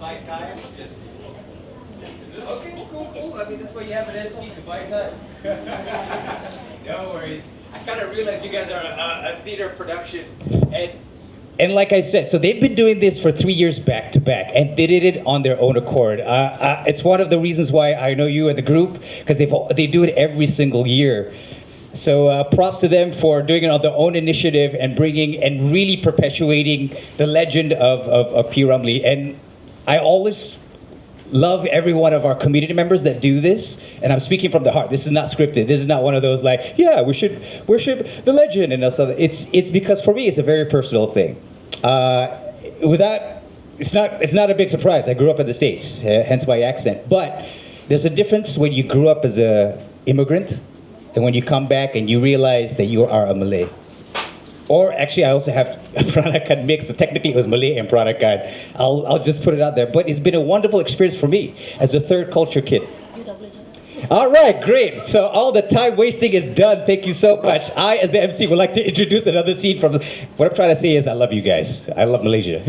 buy time. Just okay, cool. I mean, that's why you have an MC to buy time. No worries. I kind of realized you guys are a theater production, and like I said, so they've been doing this for 3 years back to back, and they did it on their own accord. It's one of the reasons why I know you and the group, because they do it every single year. So props to them for doing it on their own initiative and bringing and really perpetuating the legend of P. Ramlee. And I always love every one of our community members that do this, and I'm speaking from the heart. This is not scripted. This is not one of those like, yeah, we should worship the legend and stuff. It's because for me it's a very personal thing. It's not a big surprise. I grew up in the States, hence my accent. But there's a difference when you grew up as a immigrant and when you come back and you realize that you are a Malay. Or actually, I also have a Peranakan mix. So technically, it was Malay and Peranakan. I'll just put it out there. But it's been a wonderful experience for me as a third culture kid. All right, great. So all the time wasting is done. Thank you so much. I, as the MC, would like to introduce another scene from. What I'm trying to say is, I love you guys. I love Malaysia.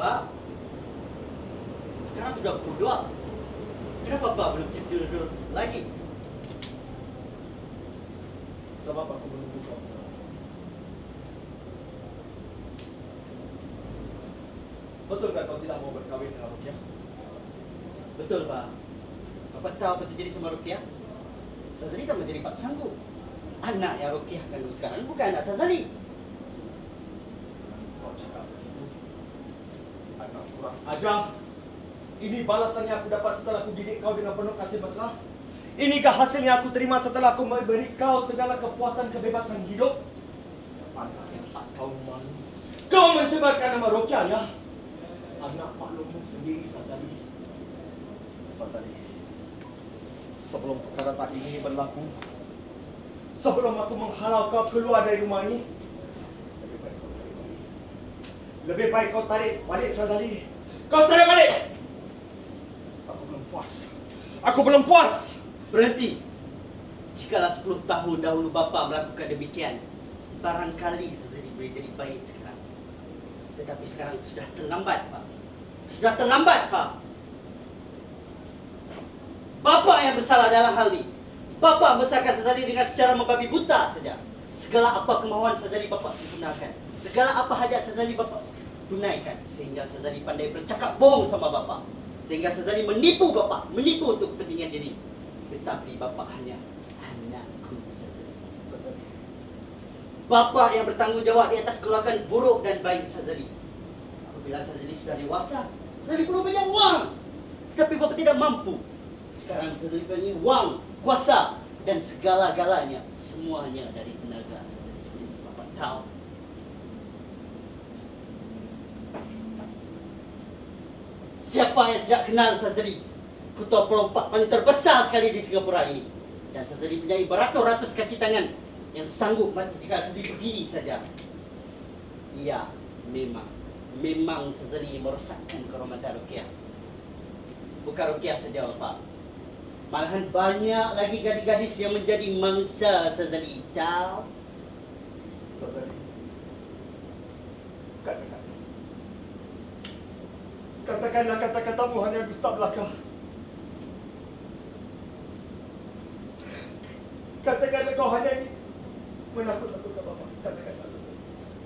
Pak, sekarang sudah pukul 2. Kenapa Pak belum tidur lagi? Sebab aku menunggu kau. Betulkah kau tidak mau berkahwin dengan Rukiah? Betul Pak. Apa tahu apa terjadi sama Rukiah? Sazali tak menjadi Pak Sanggup. Anak yang Rukiah kandung sekarang bukan anak Sazali. Kau cakap begitu. Anak kurang ajar. Ini balasan yang aku dapat setelah aku didik kau dengan penuh kasih mesra. Inikah hasil yang aku terima setelah aku memberi kau segala kepuasan kebebasan hidup? Anak yang tak kau malu. Kau mencemarkan nama Rukiah, ya? Anak maklummu sendiri, Sazali. Sazali, sebelum perkara tak ini berlaku, sebelum aku menghalau kau keluar dari rumah ini, lebih baik kau tarik balik, Sazali. Kau tarik balik! Aku belum puas. Aku belum puas! Berhenti. Jikalau 10 tahun dahulu bapa melakukan demikian, barangkali Sazali boleh jadi baik sekarang. Tetapi sekarang sudah terlambat, Pak. Sudah terlambat, Pak. Bapa yang bersalah dalam hal ini. Bapa membesarkan Sazali dengan secara membabi buta saja. Segala apa kemauan Sazali bapa sempurnakan. Segala apa hajat Sazali bapa tunaikan. Sehingga Sazali pandai bercakap bohong sama bapa. Sehingga Sazali menipu bapa, menipu untuk kepentingan diri. Tetapi bapa hanya anakku, Sazali. Bapa yang bertanggungjawab di atas keluarga buruk dan baik Sazali. Apabila Sazali sudah dewasa, Sazali perlu banyak wang. Tetapi bapa tidak mampu. Sekarang Sazali punya wang, kuasa dan segala-galanya. Semuanya dari tenaga Sazali sendiri. Bapa tahu. Siapa yang tidak kenal Sazali? Ketua pelompat paling terbesar sekali di Singapura ini. Dan Sazali punya beratus-ratus kaki tangan yang sanggup mati jika Sazali berdiri saja. Iya, memang Sazali merosakkan kehormatan Rukiah. Bukan Rukiah saja, Bapak. Malahan banyak lagi gadis-gadis yang menjadi mangsa Sazali. Tahu? Sazali, katakanlah kata-katamu hanya dusta belaka. Katakanlah kau hanya ingin menakut-nakutkan bapa. Katakanlah, Sazali.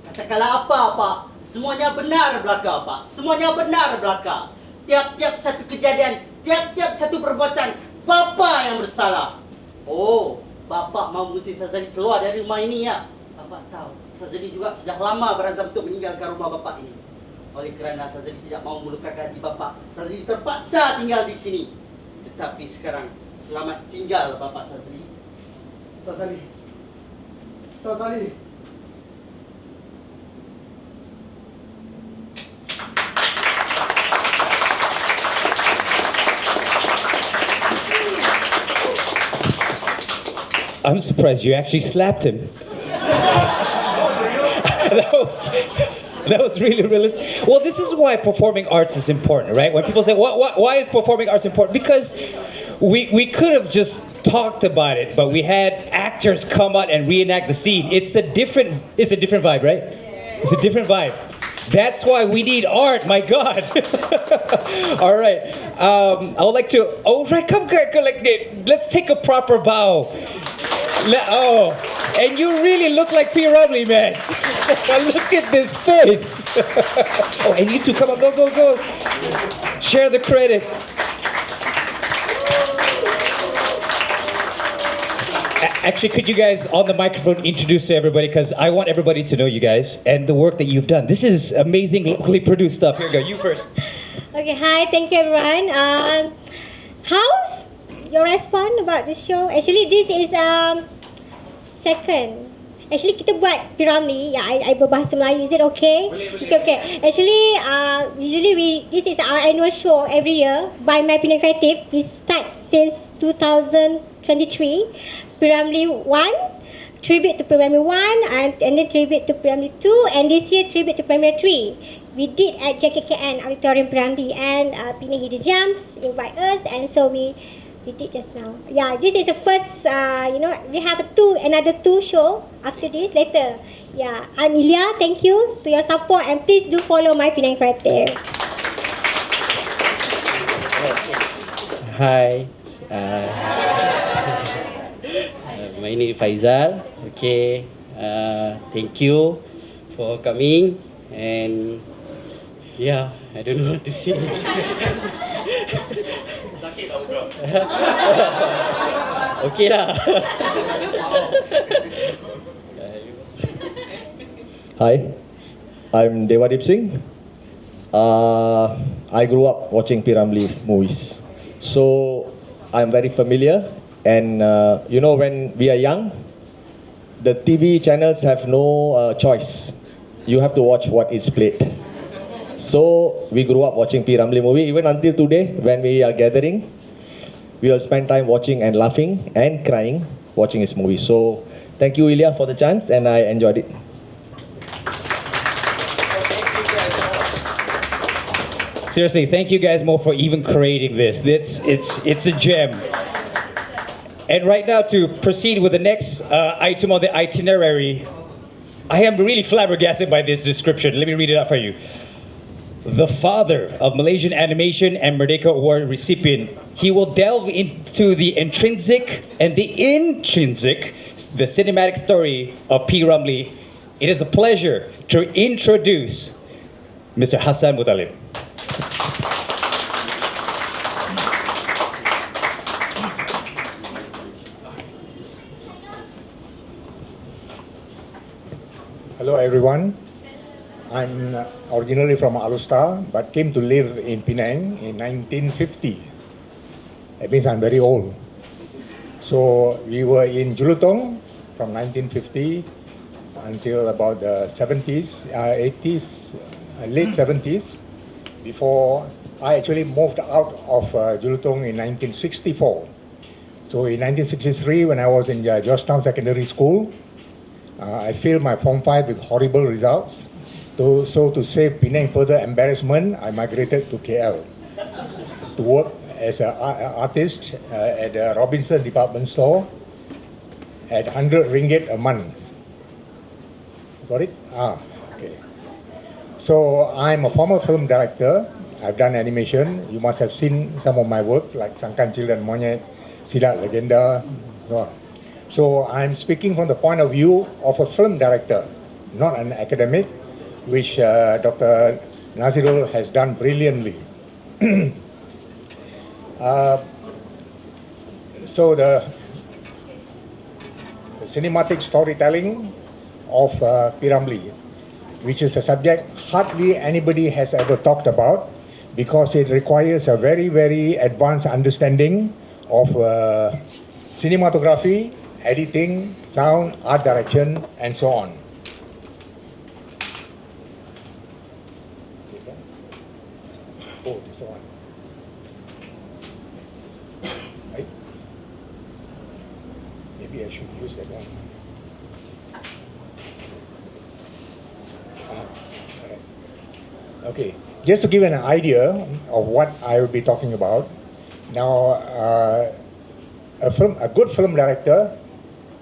Katakanlah apa, Pak? Semuanya benar belaka, Pak. Semuanya benar belaka. Tiap-tiap satu kejadian, tiap-tiap satu perbuatan, Bapa yang bersalah. Oh, Bapa mau mengusir Sazali keluar dari rumah ini, ya? Bapa tahu. Sazali juga sudah lama berazam untuk meninggalkan rumah bapak ini. Oleh kerana Sazali tidak mau melukakan hati bapak, Sazali terpaksa tinggal di sini. Tetapi sekarang, selamat tinggal bapak Sazali. Sazali. Sazali. I'm surprised you actually slapped him. that was really realistic. Well, this is why performing arts is important, right? When people say, why is performing arts important? Because we could have just talked about it, but we had actors come out and reenact the scene. It's a different vibe, right? It's a different vibe. That's why we need art, my God. All right. I would like to, come, let's take a proper bow. And you really look like P. Ramlee, man. Look at this face. And you two, come on, go. Share the credit. Actually, could you guys on the microphone introduce to everybody, because I want everybody to know you guys and the work that you've done. This is amazing locally produced stuff. Here you go, you first. Okay, hi, thank you everyone. How's your response about this show? Actually, this is second. Actually, kita buat P. Ramlee. I berbahasa Melayu. Is it okay? Okay. Actually, usually this is our annual show every year by MYPenang Creative. We start since 2023. P. Ramlee 1, tribute to P. Ramlee 1, and then tribute to P. Ramlee 2, and this year tribute to P. Ramlee 3. We did at JKKN Auditorium P. Ramlee, and Pina Hida Jams invite us, and so we did just now. Yeah, this is the first, we have another two show after this later. Yeah, I'm Ilya. Thank you to your support, and please do follow MYPenang Creative. Hi. My name is Faizal. Okay. Thank you for coming, and yeah, I don't know what to say. Sakit tak muka? Okay lah. Hi, I'm Dewadip Singh. I grew up watching P. Ramlee movies, so I'm very familiar. And when we are young, the TV channels have no choice. You have to watch what is played. So we grew up watching P. Ramlee movie. Even until today, when we are gathering, we will spend time watching and laughing and crying watching his movie. So thank you, Ilya, for the chance, and I enjoyed it. Seriously, thank you guys more for even creating this. It's a gem. And right now, to proceed with the next item on the itinerary, I am really flabbergasted by this description. Let me read it out for you. The father of Malaysian animation and Merdeka Award recipient, he will delve into the intrinsic and the intrinsic, the cinematic story of P. Ramlee. It is a pleasure to introduce Mr. Hassan Muthalib. Hello everyone, I'm originally from Alustar but came to live in Penang in 1950. That means I'm very old. So we were in Julutong from 1950 until about the 70s, 80s, late 70s, before I actually moved out of Julutong in 1964. So in 1963, when I was in Georgetown Secondary School, I failed my Form 5 with horrible results. So to save Penang further embarrassment, I migrated to KL to work as an artist at the Robinson department store at 100 ringgit a month. Got it? Okay. So I'm a former film director. I've done animation. You must have seen some of my work like Sangkan Children Monyet, Silat Legenda, so on. So I'm speaking from the point of view of a film director, not an academic, which Dr. Nazirul has done brilliantly. So the cinematic storytelling of Ramlee, which is a subject hardly anybody has ever talked about because it requires a very, very advanced understanding of cinematography, editing, sound, art direction, and so on. Oh, this one. Right? Maybe I should use that one. Alright. Okay, just to give an idea of what I will be talking about. Now, a good film director,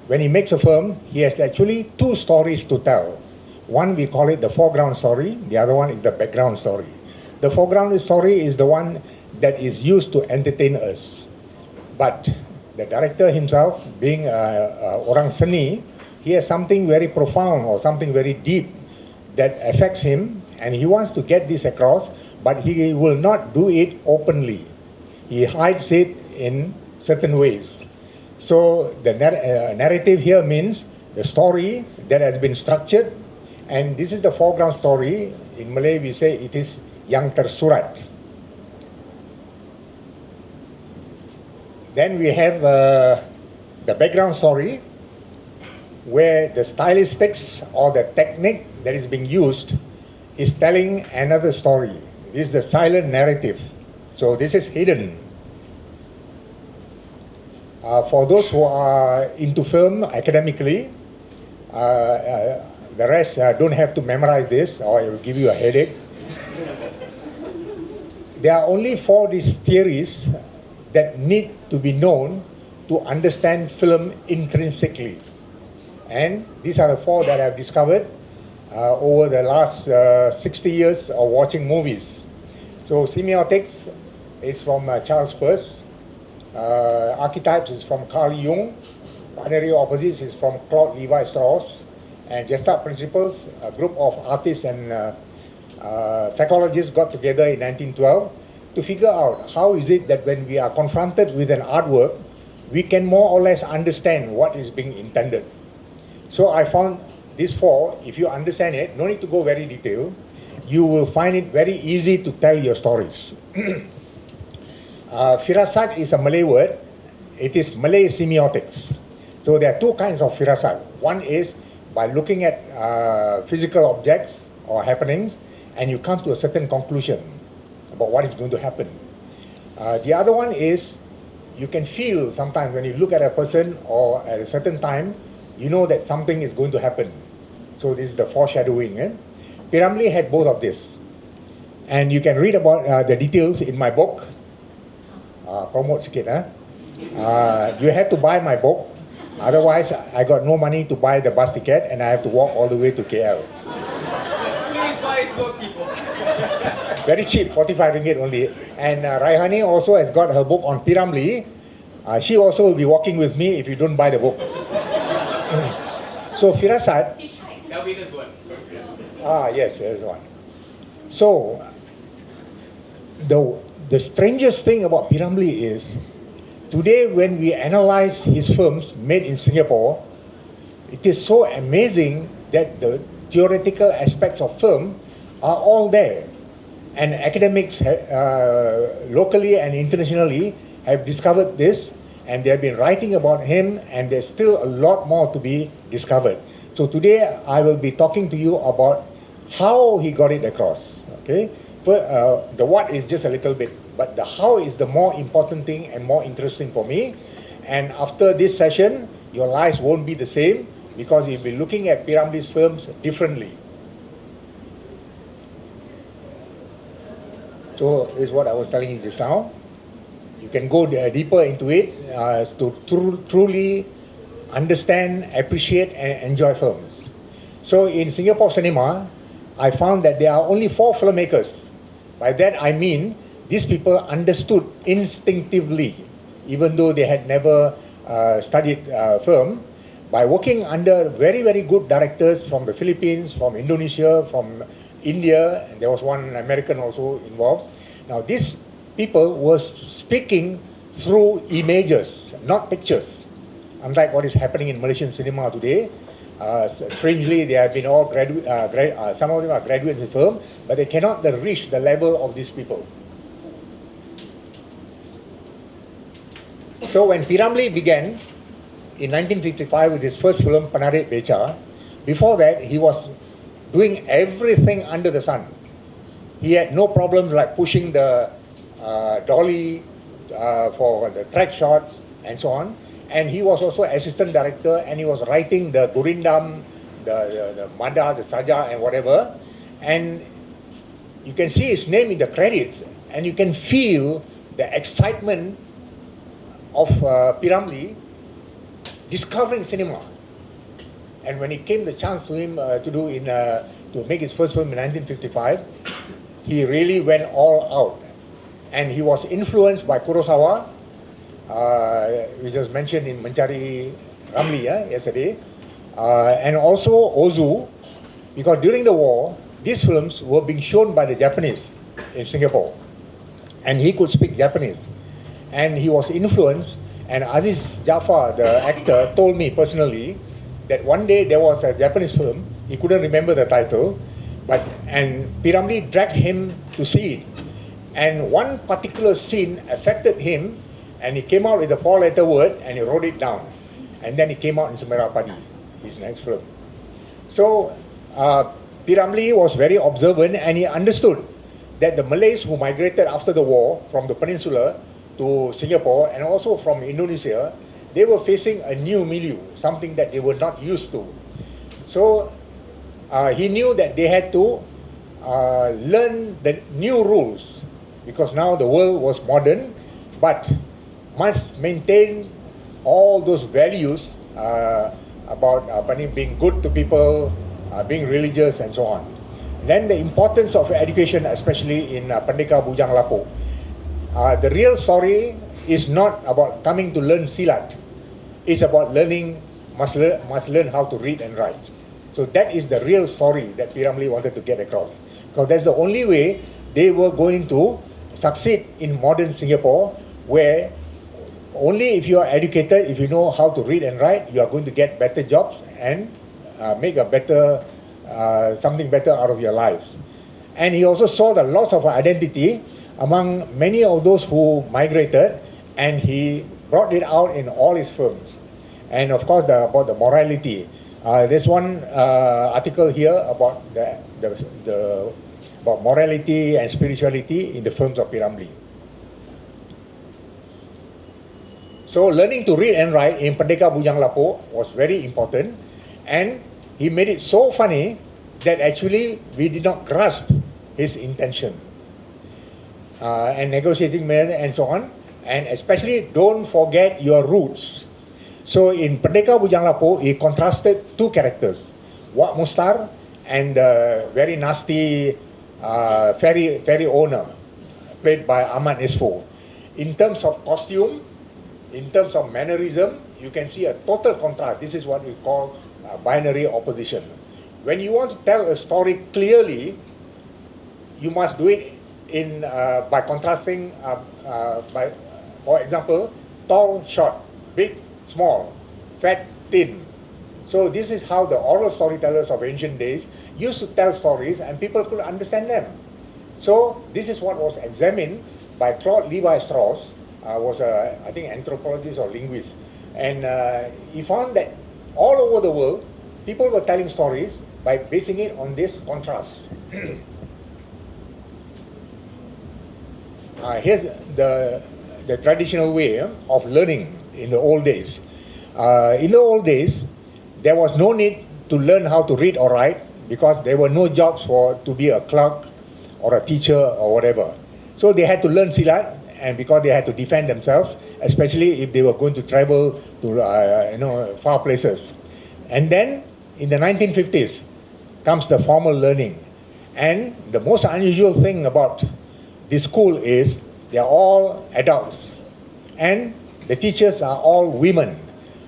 when he makes a film, he has actually two stories to tell. One, we call it the foreground story. The other one is the background story. The foreground story is the one that is used to entertain us. But the director himself, being orang seni, he has something very profound or something very deep that affects him, and he wants to get this across, but he will not do it openly. He hides it in certain ways. So the narrative here means the story that has been structured, and this is the foreground story. In Malay we say it is yang tersurat. Then we have the background story, where the stylistics or the technique that is being used is telling another story. This is the silent narrative. So this is hidden. For those who are into film academically, the rest don't have to memorize this or it will give you a headache. There are only 4 these theories that need to be known to understand film intrinsically. And these are the 4 that I've discovered over the last 60 years of watching movies. So semiotics is from Charles Peirce. Archetypes is from Carl Jung. Binary opposites is from Claude Levi-Strauss. And Gestalt principles, a group of artists and psychologists got together in 1912 to figure out how is it that when we are confronted with an artwork, we can more or less understand what is being intended. So I found these 4, if you understand it, no need to go very detailed, you will find it very easy to tell your stories. Firasat is a Malay word. It is Malay semiotics. So there are 2 kinds of firasat. One is by looking at physical objects or happenings, and you come to a certain conclusion about what is going to happen. The other one is you can feel sometimes when you look at a person or at a certain time, you know that something is going to happen. So this is the foreshadowing. Ramlee had both of this. And you can read about the details in my book. Promote sikit. You have to buy my book. Otherwise, I got no money to buy the bus ticket and I have to walk all the way to KL. Please buy his book, people. Very cheap, 45 ringgit only. And Raihani also has got her book on Ramlee. She also will be walking with me if you don't buy the book. So Firasat. That'll be this one. Yes, there's one. So the strangest thing about Ramlee is today when we analyze his films made in Singapore, it is so amazing that the theoretical aspects of film are all there. And academics locally and internationally have discovered this, and they have been writing about him, and there's still a lot more to be discovered. So today I will be talking to you about how he got it across. Okay, the what is just a little bit, but the how is the more important thing and more interesting for me. And after this session, your lives won't be the same because you'll be looking at Ramlee's films differently. So this is what I was telling you just now. You can go deeper into it to truly understand, appreciate and enjoy films. So in Singapore cinema, I found that there are only 4 filmmakers. By that I mean, these people understood instinctively, even though they had never studied film, by working under very, very good directors from the Philippines, from Indonesia, from India, and there was one American also involved. Now these people were speaking through images, not pictures. Unlike what is happening in Malaysian cinema today, Strangely, they have been all some of them are graduates in film, but they cannot reach the level of these people. So when P. Ramlee began in 1955 with his first film, Penarik Beca, before that he was doing everything under the sun. He had no problems like pushing the dolly for the track shots and so on. And he was also assistant director, and he was writing the Gurindam, the Mada, the Saja and whatever. And you can see his name in the credits, and you can feel the excitement of P. Ramlee discovering cinema. And when it came the chance to him to make his first film in 1955, he really went all out. And he was influenced by Kurosawa, which was mentioned in Mencari Ramlee yesterday, and also Ozu, because during the war, these films were being shown by the Japanese in Singapore, and he could speak Japanese, and he was influenced. And Aziz Jafar, the actor, told me personally that one day there was a Japanese film, he couldn't remember the title, and P. Ramlee dragged him to see it, and one particular scene affected him. And he came out with a 4-letter word and he wrote it down. And then he came out in Semerah Padi, his next film. So P. Ramlee was very observant, and he understood that the Malays who migrated after the war from the peninsula to Singapore and also from Indonesia, they were facing a new milieu, something that they were not used to. So he knew that they had to learn the new rules, because now the world was modern, but must maintain all those values about being good to people, being religious and so on. Then the importance of education, especially in Pendeka Bujang Lapuk. The real story is not about coming to learn silat. It's about must learn how to read and write. So that is the real story that P. Ramlee wanted to get across. Because that's the only way they were going to succeed in modern Singapore, where only if you are educated, if you know how to read and write, you are going to get better jobs and make a better, something better out of your lives. And he also saw the loss of identity among many of those who migrated, and he brought it out in all his films. And of course, about the morality. There's one article here about about morality and spirituality in the films of P. Ramlee. So learning to read and write in Pendeka Bujang Lapuk was very important, and he made it so funny that actually we did not grasp his intention. And negotiating men and so on, and especially don't forget your roots. So in Pendeka Bujang Lapuk, he contrasted two characters, Wak Mustar and the very nasty ferry owner, played by Ahmad Nisfo. In terms of costume, in terms of mannerism, you can see a total contrast. This is what we call binary opposition. When you want to tell a story clearly, you must do it by contrasting, for example, tall, short, big, small, fat, thin. So this is how the oral storytellers of ancient days used to tell stories, and people could understand them. So this is what was examined by Claude Levi-Strauss, was I think anthropologist or linguist, and he found that all over the world people were telling stories by basing it on this contrast. Here's the traditional way of learning in the old days. In the old days, there was no need to learn how to read or write, because there were no jobs to be a clerk or a teacher or whatever. So they had to learn silat, and because they had to defend themselves, especially if they were going to travel to far places. And then in the 1950s comes the formal learning. And the most unusual thing about this school is they are all adults, and the teachers are all women.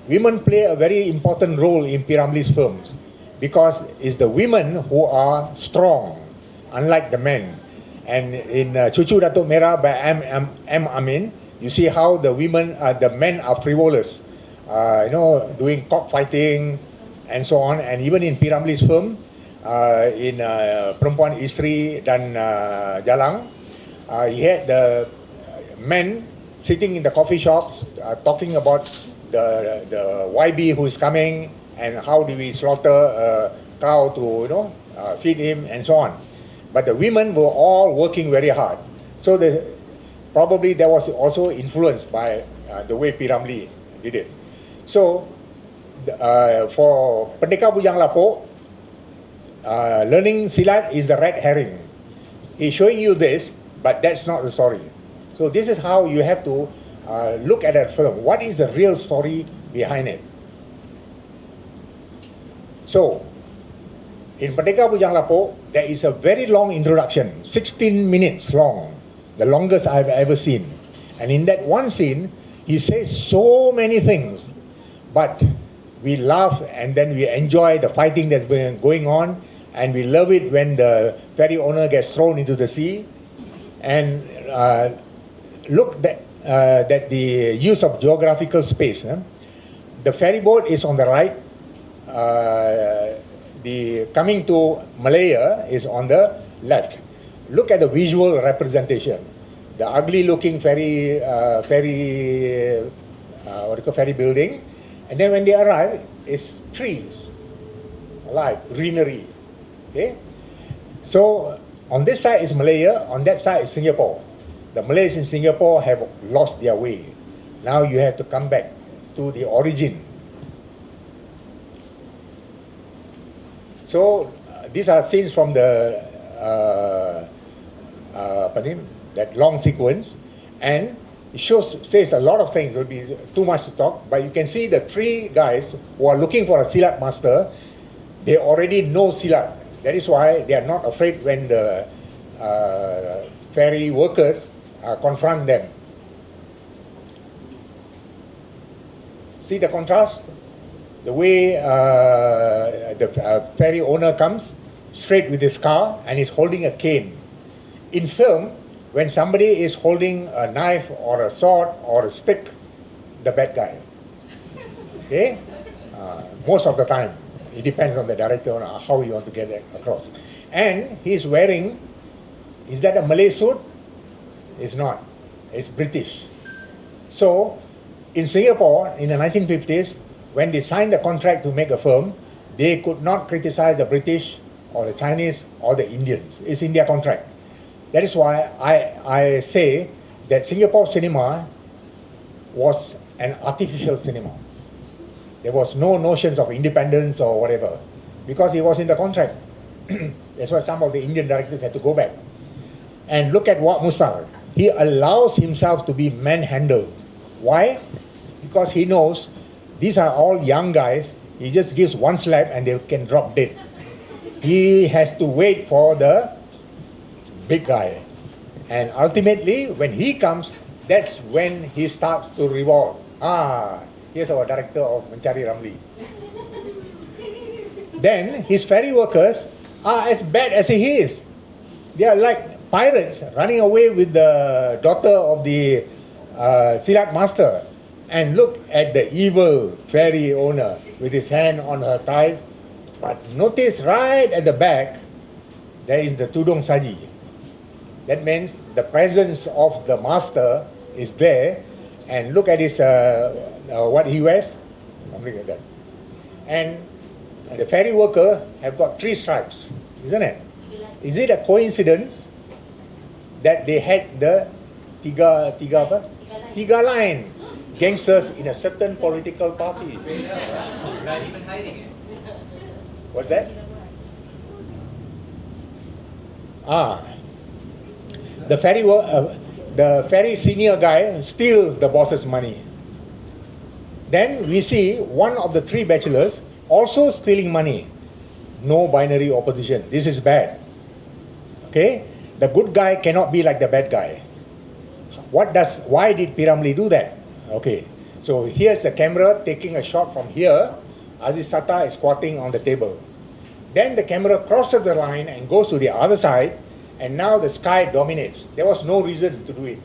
Women play a very important role in P. Ramlee's films, because it's the women who are strong, unlike the men. And in Cucu Datuk Merah by M. Amin, you see how the men are frivolous, doing cockfighting, and so on. And even in P. Ramlee's film, in Perempuan Isteri dan Jalang, he had the men sitting in the coffee shops talking about the YB who is coming and how do we slaughter a cow to feed him and so on. But the women were all working very hard. So probably that was also influenced by the way P. Ramlee did it. So for Pendekar Bujang Lapuk, learning silat is the red herring. He's showing you this, but that's not the story. So this is how you have to look at that film. What is the real story behind it? So, in Pendekar Bujang Lapuk, there is a very long introduction, 16 minutes long, the longest I've ever seen. And in that one scene, he says so many things, but we laugh and then we enjoy the fighting that's been going on, and we love it when the ferry owner gets thrown into the sea. And look that the use of geographical space. The ferry boat is on the right. The coming to Malaya is on the left. Look at the visual representation. The ugly-looking ferry building, and then when they arrive, it's trees, alive, greenery. Okay, so on this side is Malaya, on that side is Singapore. The Malays in Singapore have lost their way. Now you have to come back to the origin. So these are scenes from the that long sequence, and it says a lot of things. It will be too much to talk, but you can see the three guys who are looking for a silat master. They already know silat. That is why they are not afraid when the ferry workers confront them. See the contrast? The way the ferry owner comes straight with his car and is holding a cane. In film, when somebody is holding a knife or a sword or a stick, the bad guy. Okay? Most of the time. It depends on the director on how you want to get that across. And he's wearing, is that a Malay suit? It's not. It's British. So, in Singapore, in the 1950s, when they signed the contract to make a film, they could not criticize the British or the Chinese or the Indians. It's in their contract. That is why I say that Singapore cinema was an artificial cinema. There was no notions of independence or whatever, because it was in the contract. That's why some of the Indian directors had to go back. And look at Wak Mustar. He allows himself to be manhandled. Why? Because he knows these are all young guys. He just gives one slap and they can drop dead. He has to wait for the big guy. And ultimately, when he comes, that's when he starts to revolt. Here's our director of Mencari Ramlee. Then his ferry workers are as bad as he is. They are like pirates running away with the daughter of the silat master. And look at the evil ferry owner with his hand on her thighs. But notice right at the back, there is the tudung saji. That means the presence of the master is there. And look at his what he wears, something like that. And the ferry worker have got 3 stripes, isn't it? Is it a coincidence that they had the tiga line gangsters in a certain political party? Not even hiding it. What's that? The ferry senior guy steals the boss's money. Then we see one of the 3 bachelors also stealing money. No binary opposition. This is bad. Okay? The good guy cannot be like the bad guy. Why did P. Ramlee do that? Okay. So here's the camera taking a shot from here. Aziz Sata is squatting on the table. Then the camera crosses the line and goes to the other side, and now the sky dominates. There was no reason to do it.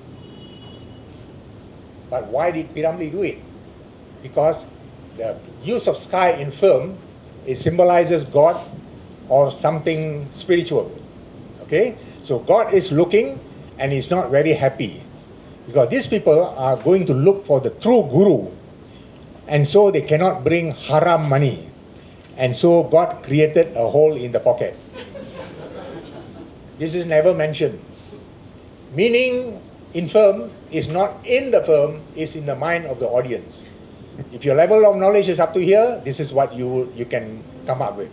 But why did P. Ramlee do it? Because the use of sky in film it symbolizes God or something spiritual. Okay, so God is looking and He's not very happy because these people are going to look for the true guru, and so they cannot bring haram money, and so God created a hole in the pocket. This is never mentioned. Meaning in film is not in the film, is in the mind of the audience. If your level of knowledge is up to here, this is what you can come up with.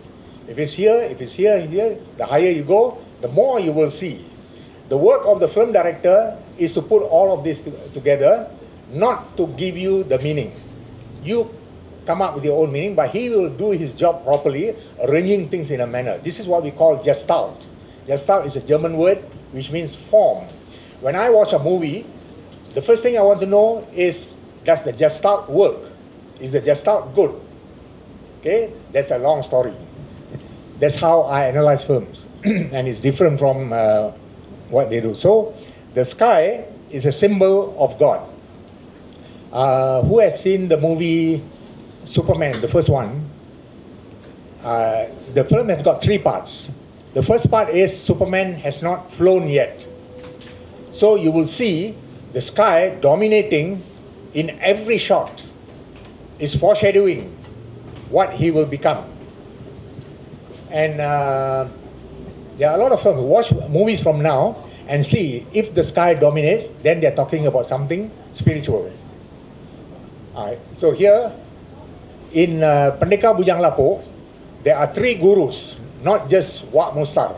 If it's here, here, the higher you go, the more you will see. The work of the film director is to put all of this together, not to give you the meaning. You come up with your own meaning, but he will do his job properly, arranging things in a manner. This is what we call Gestalt. Gestalt is a German word which means form. When I watch a movie, the first thing I want to know is, does the Gestalt work? Is the Gestalt good? Okay, that's a long story. That's how I analyze films. And it's different from what they do. So, the sky is a symbol of God. Who has seen the movie Superman, the first one? The film has got three parts. The first part is Superman has not flown yet. So you will see the sky dominating in every shot. Is foreshadowing what he will become. And there are a lot of films. Watch movies from now and see if the sky dominates, then they're talking about something spiritual. Alright, so here in Pendekar Bujang Lapuk, there are three gurus, not just Wak Mustar.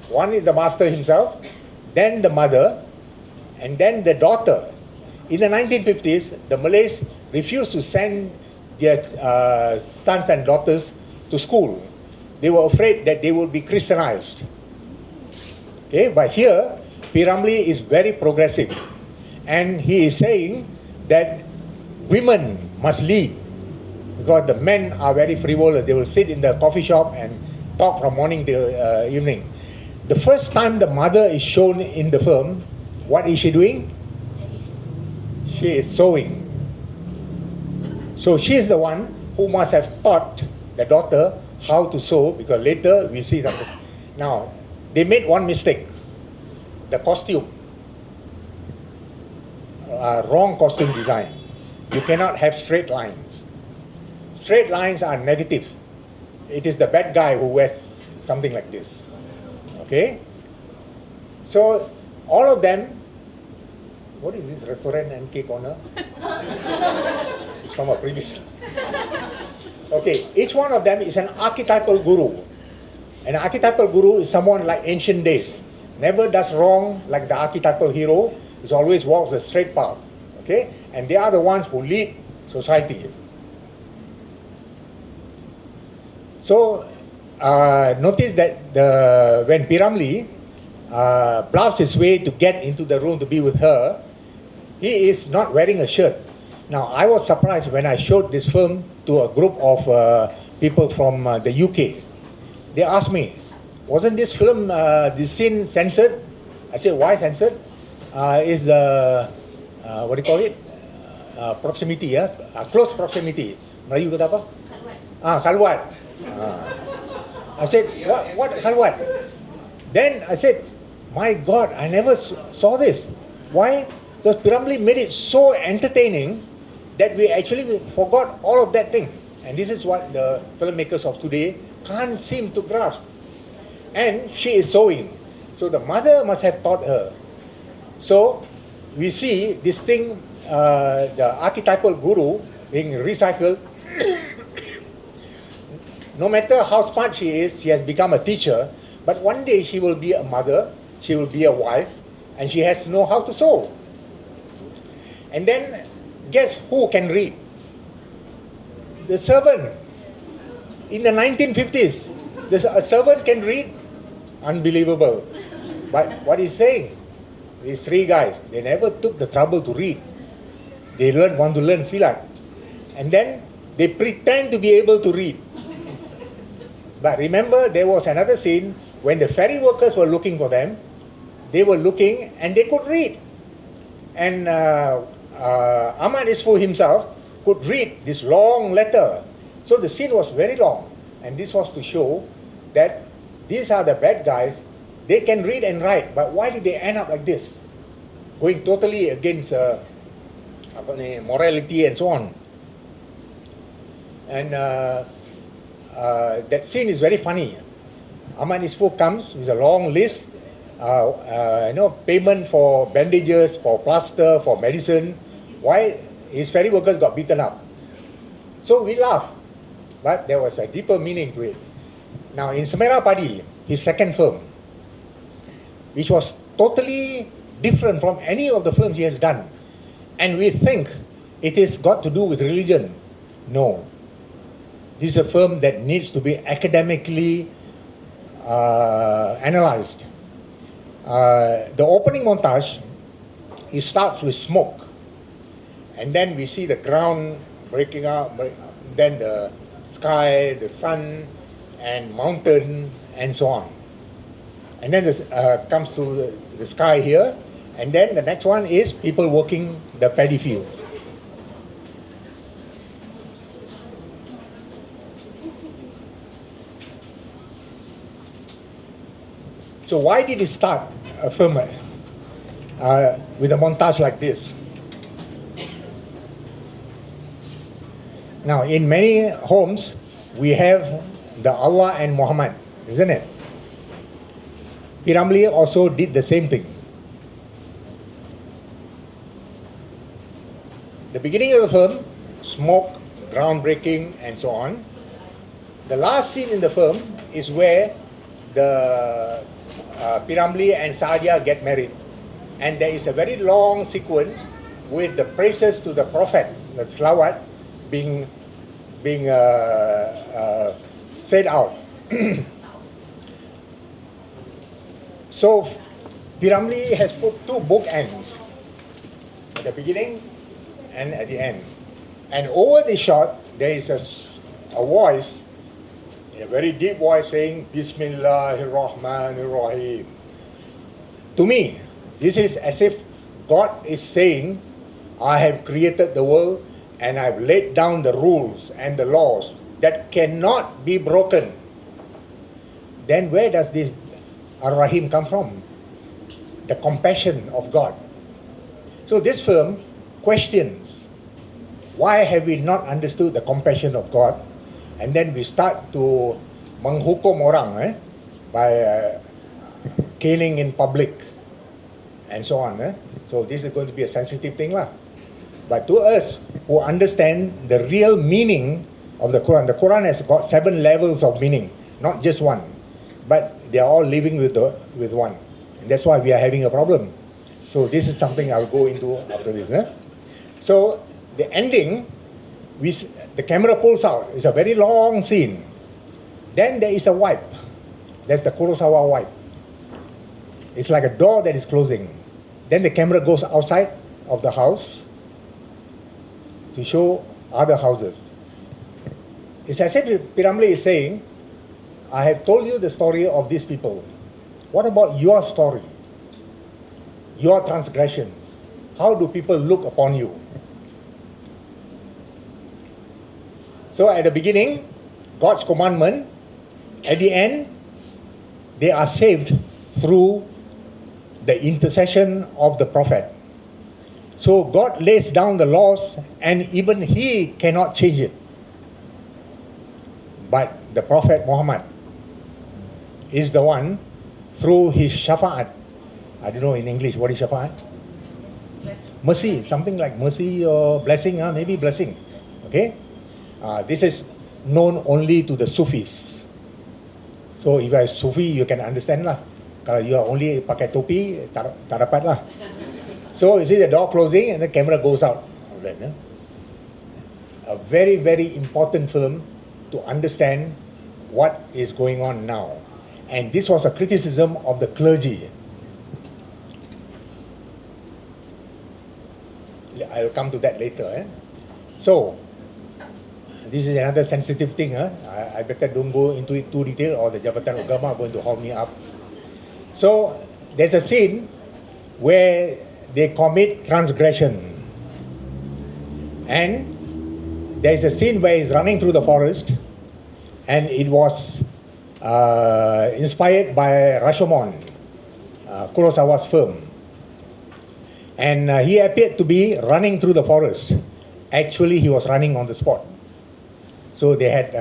One is the master himself, then the mother, and then the daughter. In the 1950s, the Malays refused to send their sons and daughters to school. They were afraid that they would be Christianized. Okay, but here, P. Ramlee is very progressive. And he is saying that women must lead because the men are very frivolous. They will sit in the coffee shop and talk from morning till evening. The first time the mother is shown in the film, what is she doing? She is sewing. So she is the one who must have taught the daughter how to sew, because later we see something. Now, they made one mistake. The costume. Wrong costume design. You cannot have straight lines. Straight lines are negative. It is the bad guy who wears something like this. Okay? So, all of them. What is this restaurant and cake corner? It's from a previous. Okay, each one of them is an archetypal guru. An archetypal guru is someone like ancient days. Never does wrong like the archetypal hero. He always walks the straight path. Okay? And they are the ones who lead society. So, notice that when P. Ramlee plows his way to get into the room to be with her, he is not wearing a shirt. Now, I was surprised when I showed this film to a group of people from the UK. They asked me, wasn't this film, this scene censored? I said, why censored? Is what do you call it? Proximity, close proximity. Melayu kata apa? Khalwat. I said, what khalwat? Then I said, my God, I never saw this. Why? Because P. Ramlee made it so entertaining that we actually forgot all of that thing. And this is what the filmmakers of today can't seem to grasp. And she is sewing. So the mother must have taught her. So we see this thing, the archetypal guru being recycled. No matter how smart she is, she has become a teacher. But one day she will be a mother, she will be a wife, and she has to know how to sew. And then, guess who can read? The servant. In the 1950s, a servant can read? Unbelievable. But what he's saying, these three guys, they never took the trouble to read. They want to learn silat. And then, they pretend to be able to read. But remember, there was another scene when the ferry workers were looking for them. They were looking and they could read. And Ahmad Isfu himself could read this long letter. So the scene was very long. And this was to show that these are the bad guys. They can read and write, but why did they end up like this? Going totally against morality and so on. And that scene is very funny. Ahmad Isfo comes with a long list, payment for bandages, for plaster, for medicine. Why his ferry workers got beaten up? So we laugh, but there was a deeper meaning to it. Now in Semera Padi, his second film, which was totally different from any of the films he has done, and we think it is got to do with religion. No. This is a film that needs to be academically analyzed. The opening montage, it starts with smoke, and then we see the ground breaking up, then the sky, the sun, and mountain, and so on. And then this comes to the sky here, and then the next one is people working the paddy fields. So why did he start a film with a montage like this? Now, in many homes, we have the Allah and Muhammad, isn't it? Ramlee also did the same thing. The beginning of the film, smoke, groundbreaking, and so on. The last scene in the film is where the Ramlee and Saadia get married, and there is a very long sequence with the praises to the Prophet, the Salawat, being said out. So Ramlee has put two bookends at the beginning and at the end, and over the shot there is a voice, a very deep voice saying Bismillahirrahmanirrahim. To me, this is as if God is saying, I have created the world and I've laid down the rules and the laws that cannot be broken. Then where does this Ar-Rahim come from? The compassion of God. So this film questions, why have we not understood the compassion of God? And then we start to menghukum orang by caning in public and so on. So this is going to be a sensitive thing lah. But to us who understand the real meaning of the Quran has got 7 levels of meaning, not just one, but they are all living with one, and that's why we are having a problem. So this is something I'll go into after this. So the ending, the camera pulls out. It's a very long scene. Then there is a wipe. That's the Kurosawa wipe. It's like a door that is closing. Then the camera goes outside of the house to show other houses. It's as if Ramlee is saying, I have told you the story of these people. What about your story? Your transgressions? How do people look upon you? So at the beginning, God's commandment. At the end, they are saved through the intercession of the Prophet. So God lays down the laws and even He cannot change it. But the Prophet Muhammad is the one, through his shafa'at. I don't know in English, what is shafa'at? Mercy, something like mercy or blessing, maybe blessing. Okay? This is known only to the Sufis. So if you are Sufi, you can understand lah. Kalau you are only pakai topi, tak dapat lah. So you see the door closing and the camera goes out. A very, very important film to understand what is going on now. And this was a criticism of the clergy. I'll come to that later. So, this is another sensitive thing. I better don't go into it too detail or the Jabatan Agama are going to hold me up. So, there's a scene where they commit transgression. And there's a scene where he's running through the forest and it was inspired by Rashomon, Kurosawa's film. And he appeared to be running through the forest. Actually, he was running on the spot. So they had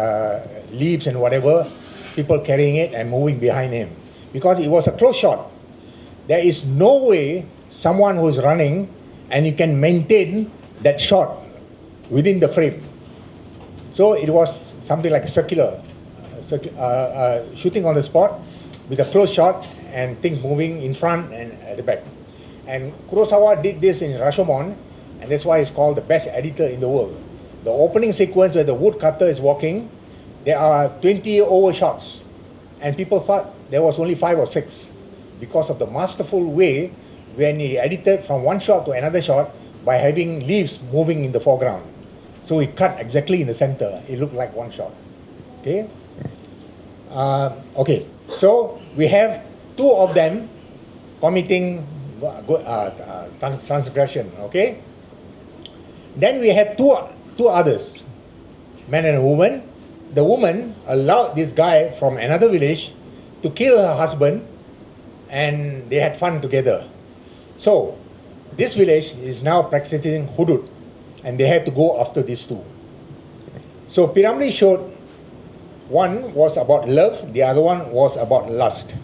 leaves and whatever, people carrying it and moving behind him. Because it was a close shot. There is no way someone who is running and you can maintain that shot within the frame. So it was something like a circular, shooting on the spot with a close shot and things moving in front and at the back. And Kurosawa did this in Rashomon, and that's why he's called the best editor in the world. The opening sequence where the woodcutter is walking, there are 20 overshots, and people thought there was only 5 or 6 because of the masterful way when he edited from one shot to another shot by having leaves moving in the foreground. So he cut exactly in the center. It looked like one shot. Okay. Okay. So we have 2 of them committing transgression. Okay. Then we have two others, man and a woman. The woman allowed this guy from another village to kill her husband, and they had fun together. So this village is now practicing hudud, and they had to go after these 2. So P. Ramlee showed one was about love, the other one was about lust.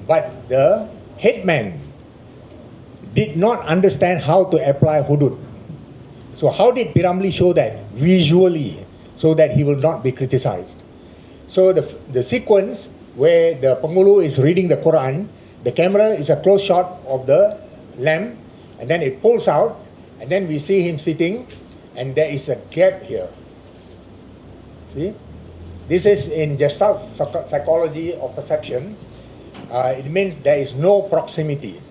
But the headman did not understand how to apply hudud. So how did P. Ramlee show that? Visually, so that he will not be criticized. So the sequence where the Penghulu is reading the Quran, the camera is a close shot of the lamp, and then it pulls out, and then we see him sitting, and there is a gap here. See? This is in Gestalt psychology of perception. It means there is no proximity.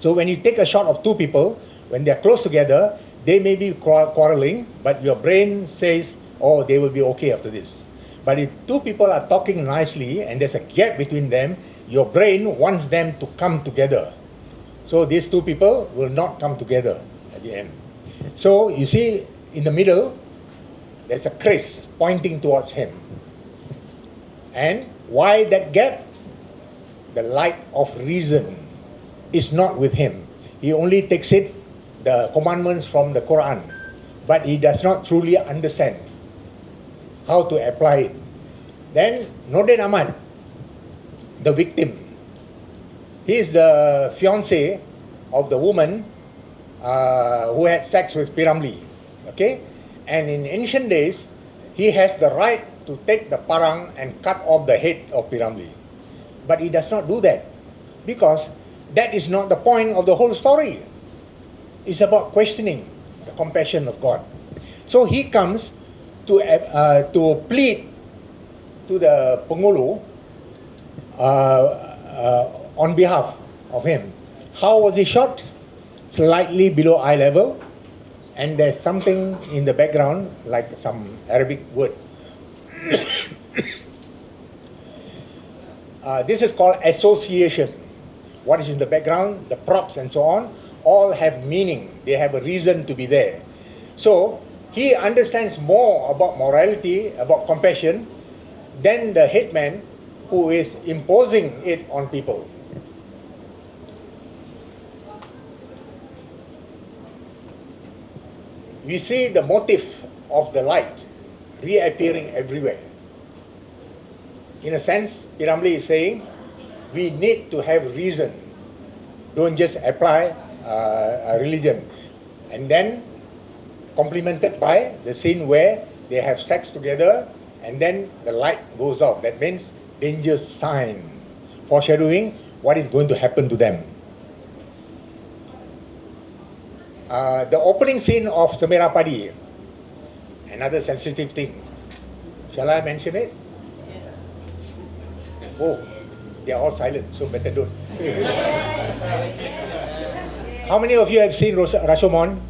So when you take a shot of 2 people, when they are close together, they may be quarreling, but your brain says, oh, they will be okay after this. But if 2 people are talking nicely and there's a gap between them, your brain wants them to come together. So these 2 people will not come together at the end. So you see in the middle, there's a Chris pointing towards him. And why that gap? The light of reason is not with him. He only takes it, the commandments from the Quran, but he does not truly understand how to apply it. Then Nordin Ahmad, the victim, he is the fiancé of the woman who had sex with P. Ramlee. Okay? And in ancient days, he has the right to take the parang and cut off the head of P. Ramlee. But he does not do that, because that is not the point of the whole story. It's about questioning the compassion of God. So he comes to plead to the Penghulu on behalf of him. How was he shot? Slightly below eye level, and there's something in the background like some Arabic word. This is called association. What is in the background, the props and so on, all have meaning. They have a reason to be there. So he understands more about morality, about compassion, than the headman who is imposing it on people. We see the motif of the light reappearing everywhere. In a sense, P. Ramlee is saying, we need to have reason. Don't just apply a religion. And then complemented by the scene where they have sex together and then the light goes off. That means danger sign, foreshadowing what is going to happen to them. The opening scene of Semera Padi, another sensitive thing. Shall I mention it? Yes. Oh, they are all silent, so better don't. How many of you have seen Rashomon?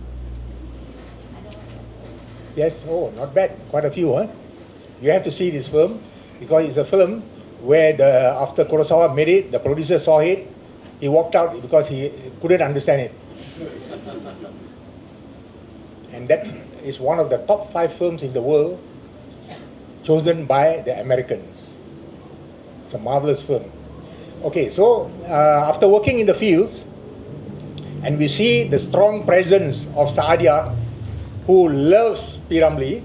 Yes? Oh, not bad. Quite a few, huh? You have to see this film because it's a film where after Kurosawa made it, the producer saw it, he walked out because he couldn't understand it. And that is one of the top 5 films in the world chosen by the Americans. It's a marvelous film. Okay, so after working in the fields, and we see the strong presence of Saadia, who loves P. Ramlee,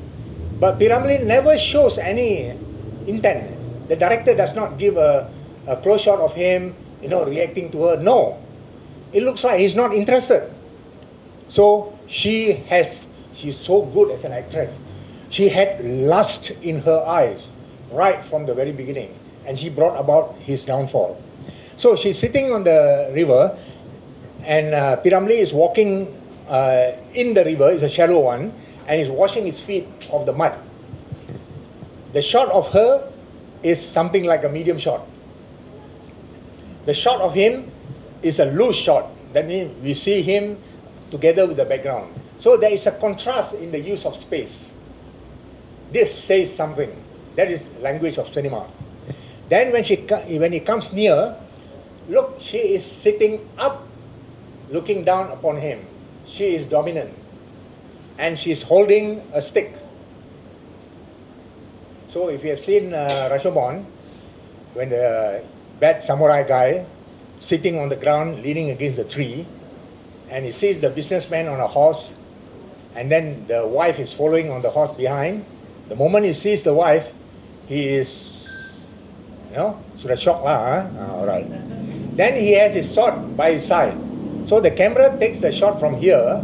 but P. Ramlee never shows any intent. The director does not give a close shot of him, reacting to her. No, it looks like he's not interested. So she's so good as an actress. She had lust in her eyes right from the very beginning, and she brought about his downfall. So she's sitting on the river, and P. Ramlee is walking in the river. It's a shallow one, and he's washing his feet of the mud. The shot of her is something like a medium shot. The shot of him is a loose shot. That means we see him together with the background. So there is a contrast in the use of space. This says something. That is language of cinema. Then when he comes near, look, she is sitting up, looking down upon him. She is dominant, and she is holding a stick. So if you have seen Rashomon, when the bad samurai guy sitting on the ground leaning against the tree, and he sees the businessman on a horse, and then the wife is following on the horse behind. The moment he sees the wife, he is, sudah shock lah. Alright. Then he has his sword by his side. So the camera takes the shot from here,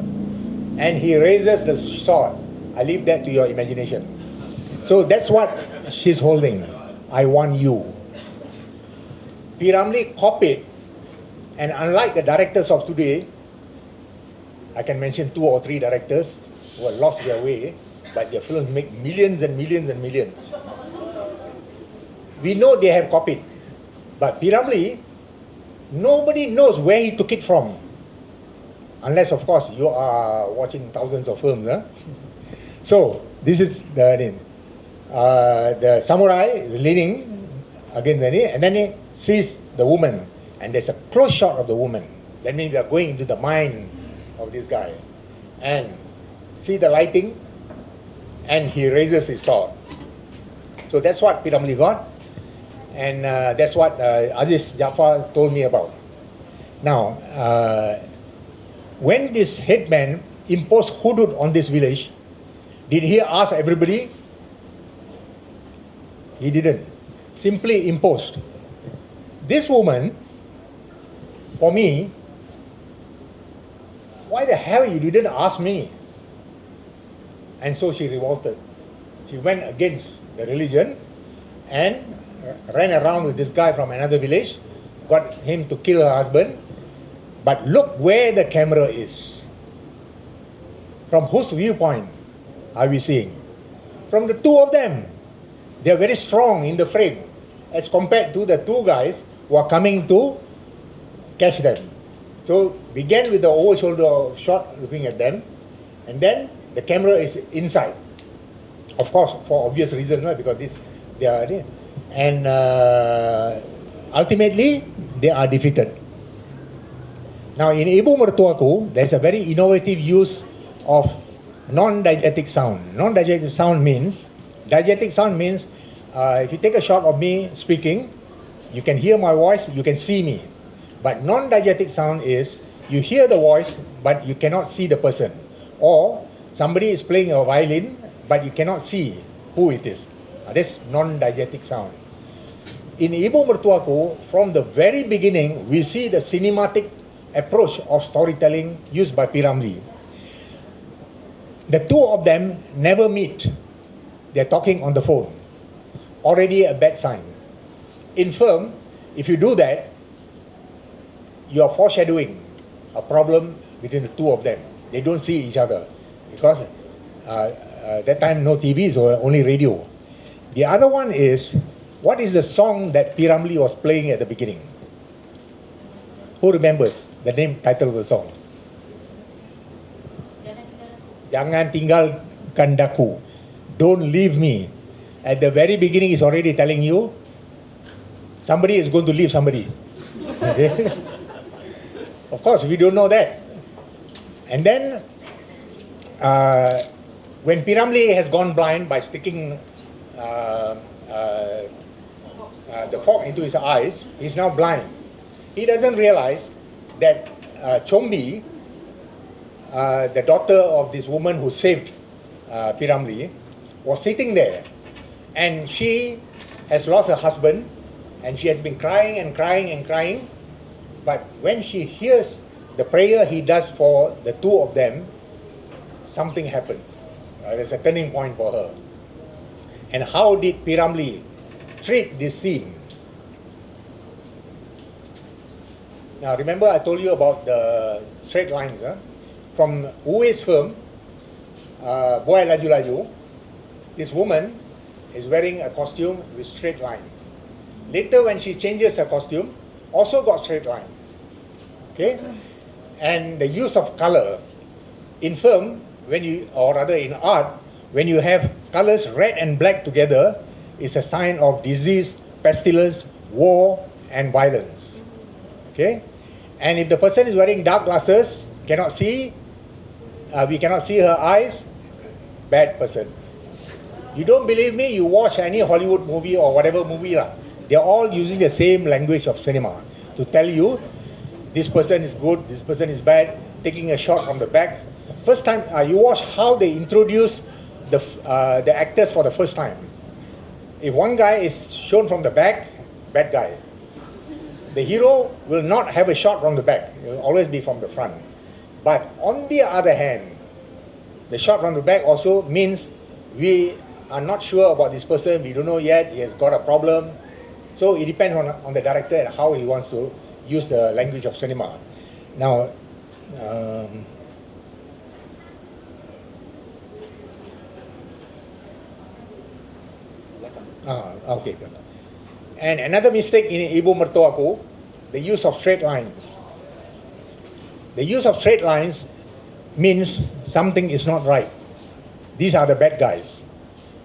and he raises the sword. I leave that to your imagination. So that's what she's holding. I want you. P. Ramlee copied, and unlike the directors of today, I can mention 2 or 3 directors who have lost their way, but their films make millions and millions and millions. We know they have copied, but P. Ramlee, nobody knows where he took it from, unless of course you are watching thousands of films. So this is the samurai is leaning against the knee, and then he sees the woman, and there's a close shot of the woman. That means we are going into the mind of this guy, and see the lighting, and he raises his sword. So that's what P. Ramlee got, and that's what Aziz Jafar told me about. Now, when this headman imposed hudud on this village, did he ask everybody? He didn't. Simply imposed. This woman, for me, why the hell you didn't ask me? And so she revolted. She went against the religion and ran around with this guy from another village, got him to kill her husband. But look where the camera is. From whose viewpoint are we seeing? From the 2 of them. They are very strong in the frame as compared to the 2 guys who are coming to catch them. So began with the over shoulder shot looking at them, and then the camera is inside. Of course, for obvious reasons, right? Because they are there. And ultimately they are defeated. Now in Ibu Mertuaku, there's a very innovative use of non-diegetic sound. Non-diegetic sound means, if you take a shot of me speaking, you can hear my voice, you can see me. But non-diegetic sound is, you hear the voice, but you cannot see the person. Or somebody is playing a violin, but you cannot see who it is. That's non-diegetic sound. In Ibu Mertuaku, from the very beginning, we see the cinematic approach of storytelling used by P. Ramlee. The 2 of them never meet. They're talking on the phone. Already a bad sign. In film, if you do that, you are foreshadowing a problem between the 2 of them. They don't see each other because that time no TVs or only radio. The other one is, what is the song that P. Ramlee was playing at the beginning? Who remembers the name, title of the song? Jangan tinggalkan daku. Don't leave me. At the very beginning, he's already telling you somebody is going to leave somebody. Okay? Of course, we don't know that. And then, when P. Ramlee has gone blind by sticking the fog into his eyes, he's now blind. He doesn't realize that Chombi, the daughter of this woman who saved P. Ramlee, was sitting there, and she has lost her husband, and she has been crying and crying and crying. But when she hears the prayer he does for the two of them, something happened. There's a turning point for her. And how did P. Ramlee treat this scene? Now remember I told you about the straight lines. From Uwe's film, Boy Laju Laju, this woman is wearing a costume with straight lines. Later when she changes her costume, also got straight lines. Okay? And the use of color in film, or rather in art, when you have colors red and black together, is a sign of disease, pestilence, war, and violence. Okay? And if the person is wearing dark glasses, cannot see, we cannot see her eyes, bad person. You don't believe me? You watch any Hollywood movie or whatever movie lah. They're all using the same language of cinema to tell you this person is good, this person is bad, taking a shot from the back. First time, you watch how they introduce the actors for the first time. If one guy is shown from the back, bad guy. The hero will not have a shot from the back. It will always be from the front. But on the other hand, the shot from the back also means we are not sure about this person. We don't know yet. He has got a problem. So it depends on the director and how he wants to use the language of cinema. Now, okay. And another mistake in Ibu Mertuaku, the use of straight lines. The use of straight lines means something is not right. These are the bad guys.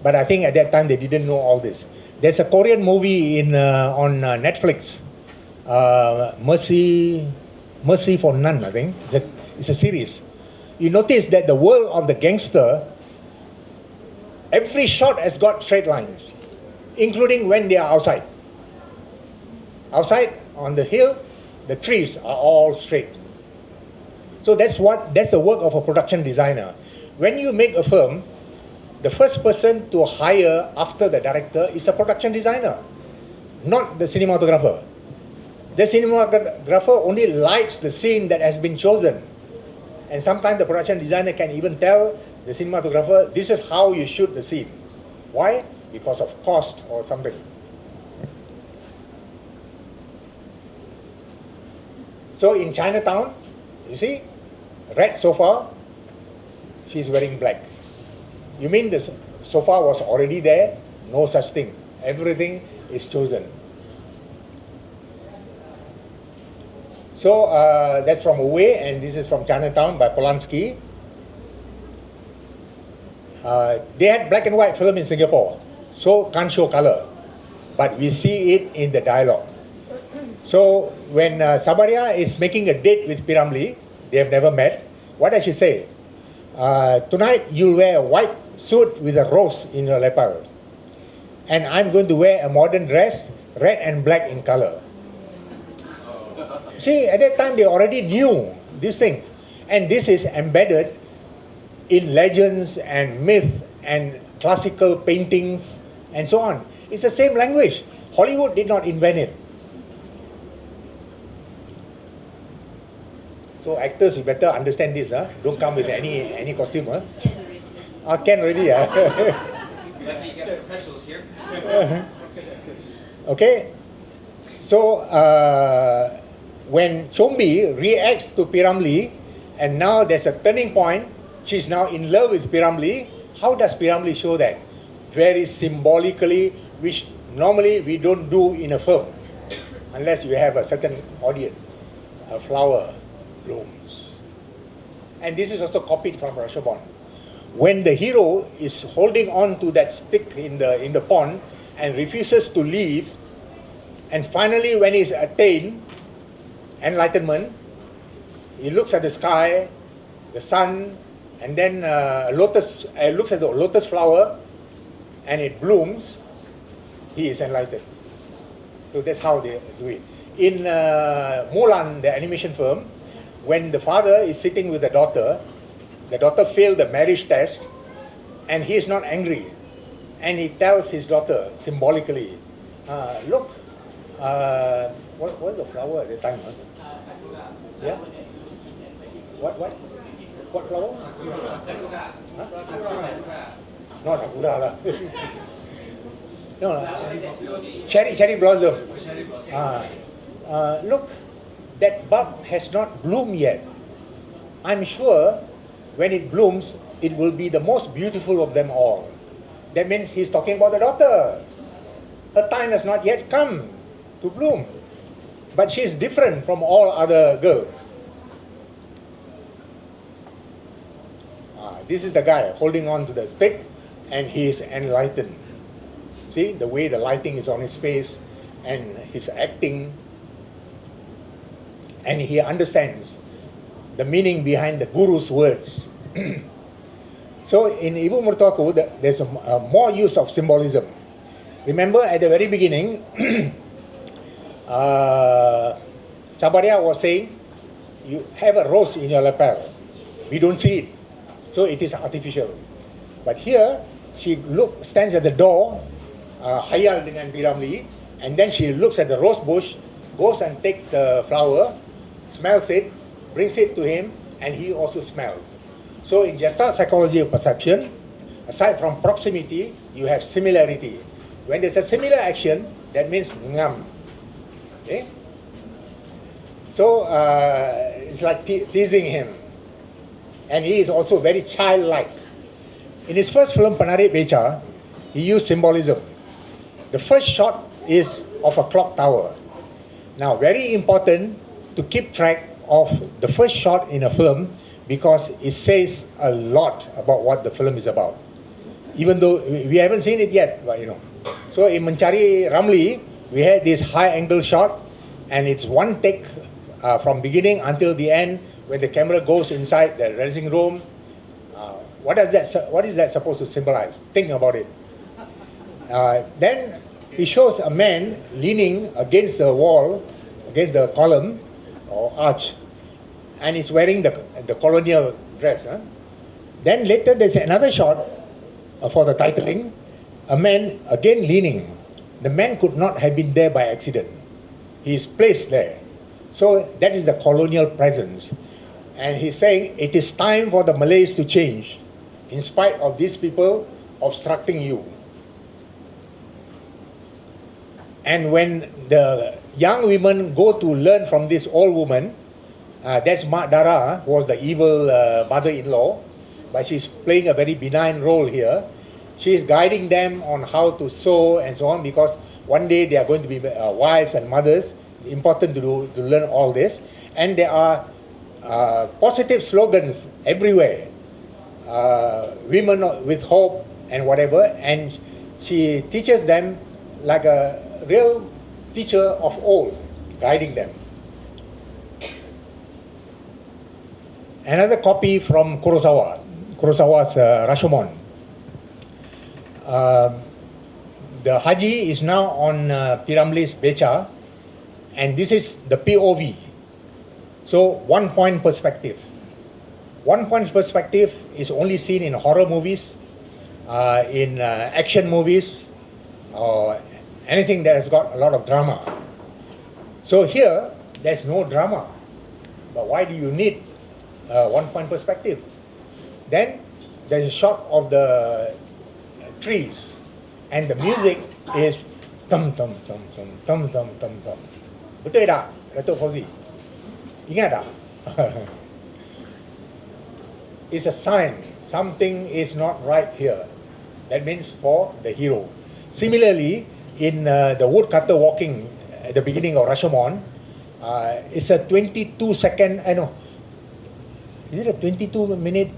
But I think at that time they didn't know all this. There's a Korean movie on Netflix, Mercy for None, I think. It's a series. You notice that the world of the gangster, every shot has got straight lines, including when they are outside. Outside on the hill, the trees are all straight. So that's the work of a production designer. When you make a film, the first person to hire after the director is a production designer, not the cinematographer. The cinematographer only lights the scene that has been chosen. And sometimes the production designer can even tell the cinematographer, this is how you shoot the scene. Why? Because of cost or something. So in Chinatown, you see, red sofa, she's wearing black. You mean the sofa was already there? No such thing. Everything is chosen. So that's from Away, and this is from Chinatown by Polanski. They had black and white film in Singapore, so can't show color, but we see it in the dialogue. So when Sabaria is making a date with P. Ramlee, they have never met, what does she say? Tonight you'll wear a white suit with a rose in your lapel, and I'm going to wear a modern dress, red and black in color. See, at that time they already knew these things, and this is embedded in legends and myth and classical paintings and so on. It's the same language. Hollywood did not invent it. So actors, you better understand this. Don't come with any costume. Can already. Lucky you got professionals here. Okay. So when Chombi reacts to P. Ramlee, and now there's a turning point, she's now in love with P. Ramlee. How does P. Ramlee show that? Very symbolically, which normally we don't do in a film, unless you have a certain audience. A flower blooms. And this is also copied from Rashomon. When the hero is holding on to that stick in the pond and refuses to leave, and finally when he's attained enlightenment, he looks at the sky, the sun, and then looks at the lotus flower, and it blooms, he is enlightened. So that's how they do it. In Mulan, the animation film, when the father is sitting with the daughter failed the marriage test, and he is not angry. And he tells his daughter symbolically, look, what's the flower at the time? Huh? Yeah? What flower? Huh? No, sakura lah. No, cherry blossom. Look, that bud has not bloomed yet. I'm sure when it blooms, it will be the most beautiful of them all. That means he's talking about the daughter. Her time has not yet come to bloom. But she's different from all other girls. This is the guy holding on to the stick, and he is enlightened. See, the way the lighting is on his face and his acting, and he understands the meaning behind the guru's words. So in Ibu Mertuaku, there's more use of symbolism. Remember at the very beginning, Sabaria was saying, you have a rose in your lapel. We don't see it. So it is artificial. But here, she stands at the door, hayal dengan Ramlee, and then she looks at the rose bush, goes and takes the flower, smells it, brings it to him, and he also smells. So in Gestalt psychology of perception, aside from proximity, you have similarity. When there's a similar action, that means ngam. Okay? So it's like teasing him. And he is also very childlike. In his first film, Penarik Beca, he used symbolism. The first shot is of a clock tower. Now, very important to keep track of the first shot in a film, because it says a lot about what the film is about. Even though we haven't seen it yet, but So in Mencari Ramlee, we had this high angle shot, and it's one take from beginning until the end, when the camera goes inside the dressing room. What is that supposed to symbolize? Think about it. Then he shows a man leaning against the wall, against the column or arch, and he's wearing the colonial dress. Then later there's another shot for the titling, a man again leaning. The man could not have been there by accident. He is placed there. So that is the colonial presence. And he's saying it is time for the Malays to change, in spite of these people obstructing you. And when the young women go to learn from this old woman, that's Mak Dara, who was the evil mother-in-law, but she's playing a very benign role here. She's guiding them on how to sew and so on, because one day they are going to be wives and mothers. It's important to learn all this. And there are positive slogans everywhere. Women with hope and whatever. And she teaches them like a real teacher of old, guiding them. Another copy from Kurosawa's Rashomon. The Haji is now on P. Ramlee's Beca, and this is the POV. So, one point perspective. One point perspective is only seen in horror movies, in action movies, or anything that has got a lot of drama. So here, there's no drama. But why do you need one point perspective? Then there's a shot of the trees, and the music is tum tum tum tum tum tum tum tum. Betul tak, Datuk Fauzi? Ingat tak? It's a sign something is not right here. That means for the hero. Similarly, in the woodcutter walking at the beginning of Rashomon, it's a 22-second. Is it a 22-minute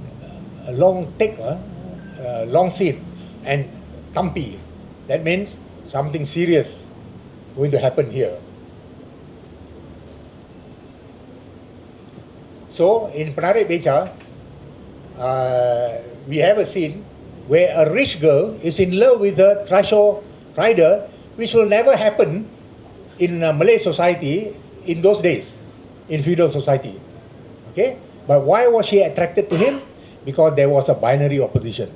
long take, long scene, and tampi? That means something serious going to happen here. So in Penarik Beca, we have a scene where a rich girl is in love with a trasho rider, which will never happen in Malay society in those days, in feudal society. Okay? But why was she attracted to him? Because there was a binary opposition.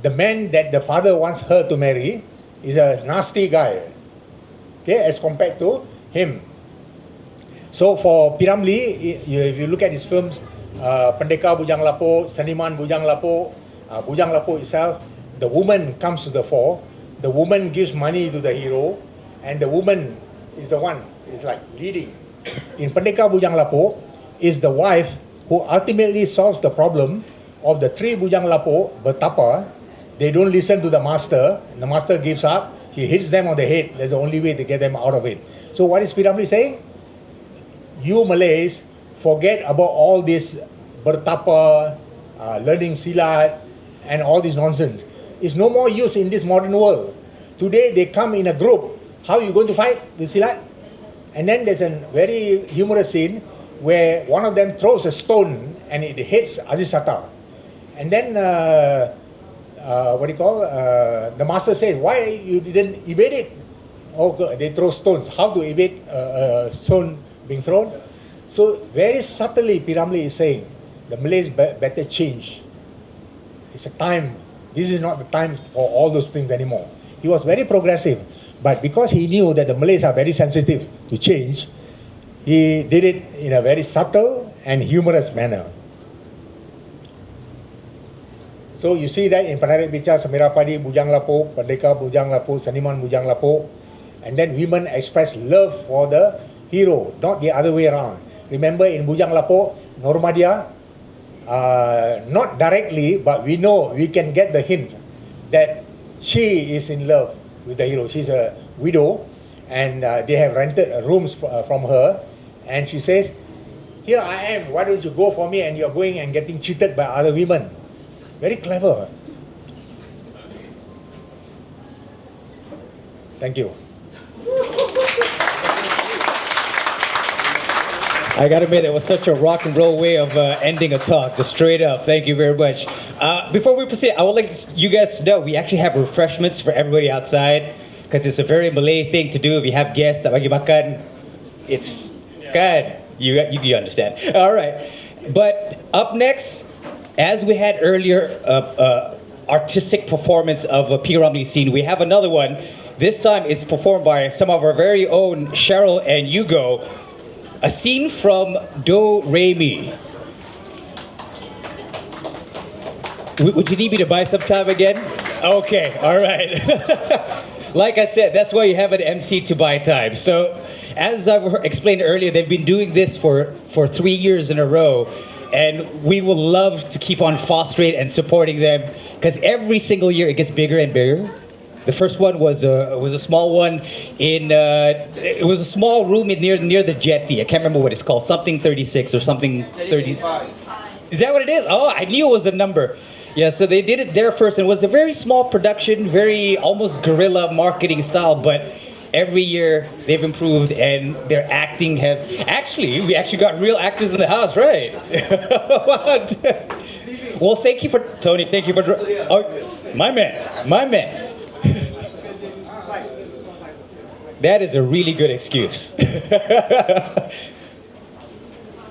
The man that the father wants her to marry is a nasty guy, okay, as compared to him. So for P. Ramlee, if you look at his films, Pendekar Bujang Lapuk, Seniman Bujang Lapuk, Bujang Lapuk itself, the woman comes to the fore, the woman gives money to the hero, and the woman is the one, is like leading. In Pendekar Bujang Lapuk, is the wife who ultimately solves the problem of the three Bujang Lapuk, bertapa. They don't listen to the master, and the master gives up, he hits them on the head. That's the only way to get them out of it. So what is P. Ramlee saying? You Malays forget about all this bertapa, learning silat, and all this nonsense. It's no more use in this modern world. Today they come in a group. How are you going to fight with silat? And then there's a very humorous scene where one of them throws a stone and it hits Aziz Sattar. And then the master says, why you didn't evade it? Oh, they throw stones. How to evade a stone being thrown? So very subtly P. Ramlee is saying, the Malays better change. It's a time. This is not the time for all those things anymore. He was very progressive, but because he knew that the Malays are very sensitive to change, he did it in a very subtle and humorous manner. So you see that in Penarik Bicara, Semirapadi, Bujang Lapuk, Pendekar Bujang Lapuk, Seniman Bujang Lapuk, and then women express love for the hero, not the other way around. Remember in Bujang Lapuk, Normadia, not directly, but we know, we can get the hint that she is in love with the hero. She's a widow, and they have rented rooms from her, and she says, here I am, why don't you go for me, and you're going and getting cheated by other women. Very clever. Thank you. I gotta admit, it was such a rock and roll way of ending a talk, just straight up. Thank you very much. Before we proceed, I would like you guys to know we actually have refreshments for everybody outside, because it's a very Malay thing to do. If you have guests that bagi makan, it's good. You understand. All right. But up next, as we had earlier, artistic performance of a P. Ramlee scene, we have another one. This time it's performed by some of our very own Cheryl and Hugo. A scene from Do Re Mi. Would you need me to buy some time again? Okay, all right. Like I said, that's why you have an MC to buy time. So, as I've explained earlier, they've been doing this for 3 years in a row. And we will love to keep on fostering and supporting them, because every single year it gets bigger and bigger. The first one was a small one in it was a small room near the jetty. I can't remember what it's called, something 36 or something 30. Is that what it is? Oh, I knew it was a number. Yeah, so they did it there first, and it was a very small production, very almost guerrilla marketing style, but every year they've improved, and their acting we actually got real actors in the house, right? Well, thank you for Tony. Thank you for my man. That is a really good excuse.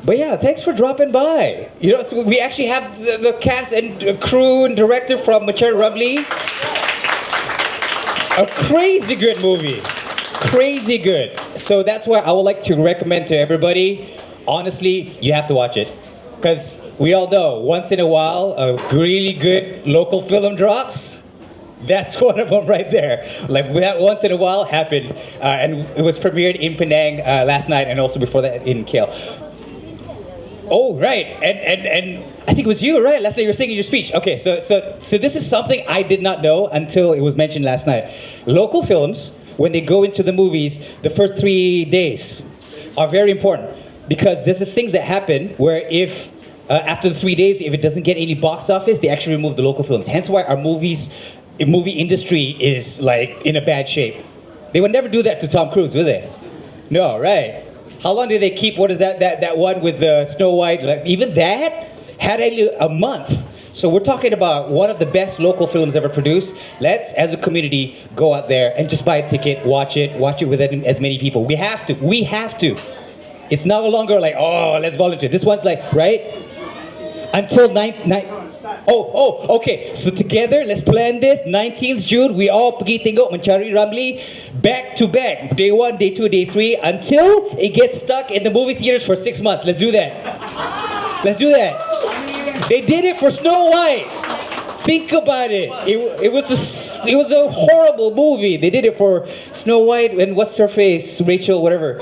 But yeah, thanks for dropping by. You know, so we actually have the cast and crew and director from Ramlee. A crazy good movie. Crazy good. So that's why I would like to recommend to everybody, honestly, you have to watch it. Because we all know, once in a while, a really good local film drops. That's one of them right there. Like that once in a while happened. And it was premiered in Penang last night, and also before that in KL. Oh, right. And I think it was you, right? Last night you were singing your speech. Okay, so this is something I did not know until it was mentioned last night. Local films, when they go into the movies, the first 3 days are very important, because this is things that happen where if after the 3 days, if it doesn't get any box office, they actually remove the local films. Hence why our movie industry is like in a bad shape. They would never do that to Tom Cruise, would they? No, right? How long did they keep? What is that one with Snow White? Like even that had a month. So we're talking about one of the best local films ever produced. Let's, as a community, go out there and just buy a ticket, watch it with as many people. We have to. It's no longer like, oh, let's volunteer. This one's like, right? Until okay. So together, let's plan this. 19th June, we all pergi tengok Mencari Ramlee back to back. Day 1, day 2, day 3, until it gets stuck in the movie theaters for 6 months. Let's do that. They did it for Snow White. Think about it. It was a horrible movie. They did it for Snow White and what's her face, Rachel, whatever.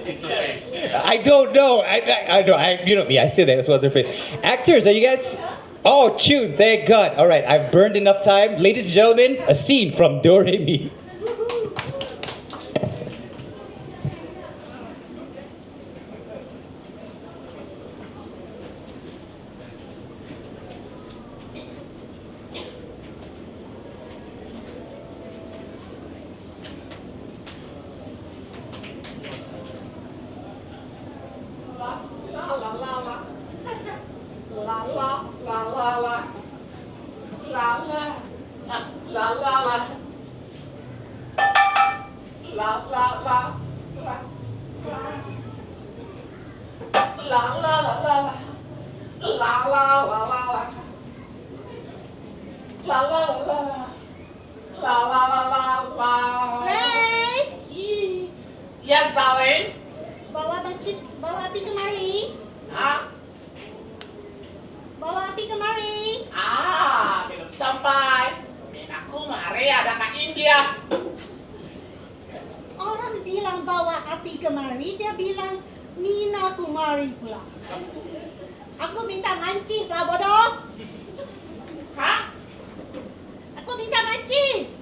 It's the face. I don't know. I know. You know me. I say that. That's what's her face. Actors, are you guys? Oh, tune. Thank God. All right. I've burned enough time. Ladies and gentlemen, a scene from Do Re Mi. Yes, darling. Bawa api kemari. Ah, Bawa api kemari. belum sampai. Minaku mari ada kat India. Orang bilang bawa api kemari, dia bilang Mina kumari pula. Aku minta mancis lah bodoh. Hah? Aku minta mancis.